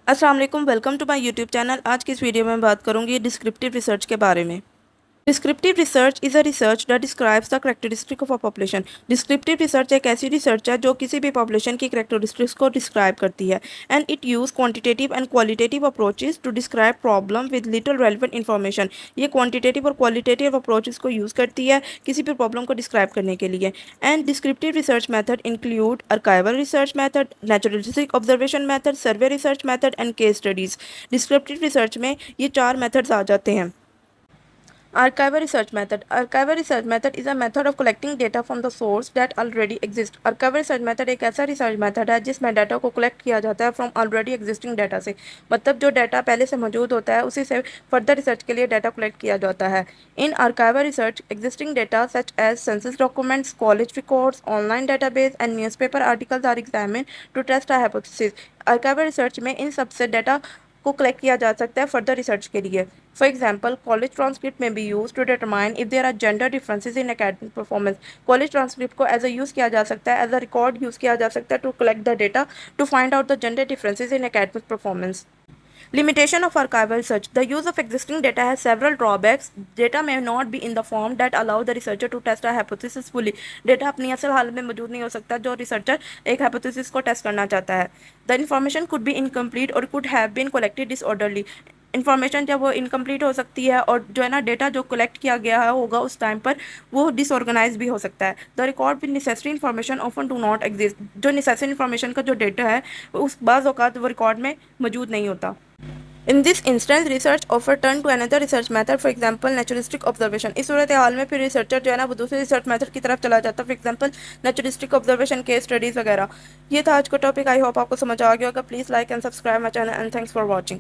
अस्सलाम वालेकुम, welcome to my YouTube channel. आज की इस वीडियो में मैं बात करूंगी डिस्क्रिप्टिव रिसर्च के बारे में। Descriptive research is a research that describes the characteristic of a population. Descriptive research एक ऐसी रिसर्च है जो किसी भी पॉपुलेशन की करेक्टरिस्टिक्स को डिस्क्राइब करती है। And it use quantitative and qualitative approaches to describe problem with little relevant information. ये क्वांटिटेटिव और क्वालिटेटिव अप्रोचेस को यूज़ करती है किसी भी प्रॉब्लम को डिस्क्राइब करने के लिए। And descriptive research method include archival research method, naturalistic observation method, survey research method and case studies। Descriptive research में ये चार मेथड्स आ जाते हैं। Archival research method. Archival research method is a method of collecting data from the source that already exists. Archival research method एक ऐसा research method है जिसमें data को कलेक्ट किया जाता है फ्रॉम ऑलरेडी एग्जिस्टिंग डाटा से। मतलब जो डाटा पहले से मौजूद होता है उसी से फर्दर रिसर्च के लिए डाटा कलेक्ट किया जाता है। In archival research existing data such as census documents, college records, online database and newspaper articles are examined to test a hypothesis. Archival research में इन सबसे डाटा को कलेक्ट किया जा सकता है फर्दर रिसर्च के लिए। फॉर एग्जाम्पल, कॉलेज ट्रांसक्रिप्ट में be use to determine if there are gender differences in academic performance. College transcript को एज अ यूज़ किया जा सकता है, एज अ रिकॉर्ड यूज़ किया जा सकता है to collect the data to find out the gender differences in academic performance. Limitation of archival research. The use of existing data has several drawbacks. Data may not be in the form that allow the researcher to test a hypothesis fully. Data अपनी असल हालत में मौजूद नहीं हो सकता जो researcher एक hypothesis को टेस्ट करना चाहता है। The information could be incomplete or could have been collected disorderly. Information जब वो इनकम्प्लीट हो सकती है और जो है ना डेटा जो कलेक्ट किया गया है होगा उस टाइम पर वो डिसऑर्गेनाइज भी हो सकता है। The record with necessary information often do not exist. जो नेसेसरी इन्फॉर्मेशन का जो डेटा है उस बाज़ औक़ात वो रिकॉर्ड में मौजूद नहीं होता। In this instance, research offer turn to another research method, for example, naturalistic observation। इस सूरत हाल में फिर रिसर्चर जो है ना वो दूसरे रिसर्च मेथड की तरफ चला जाता है, for example naturalistic observation, case studies वगैरह। ये था आज का टॉपिक। आई होप आपको समझ आ गया होगा। Please like and subscribe my channel and thanks for watching.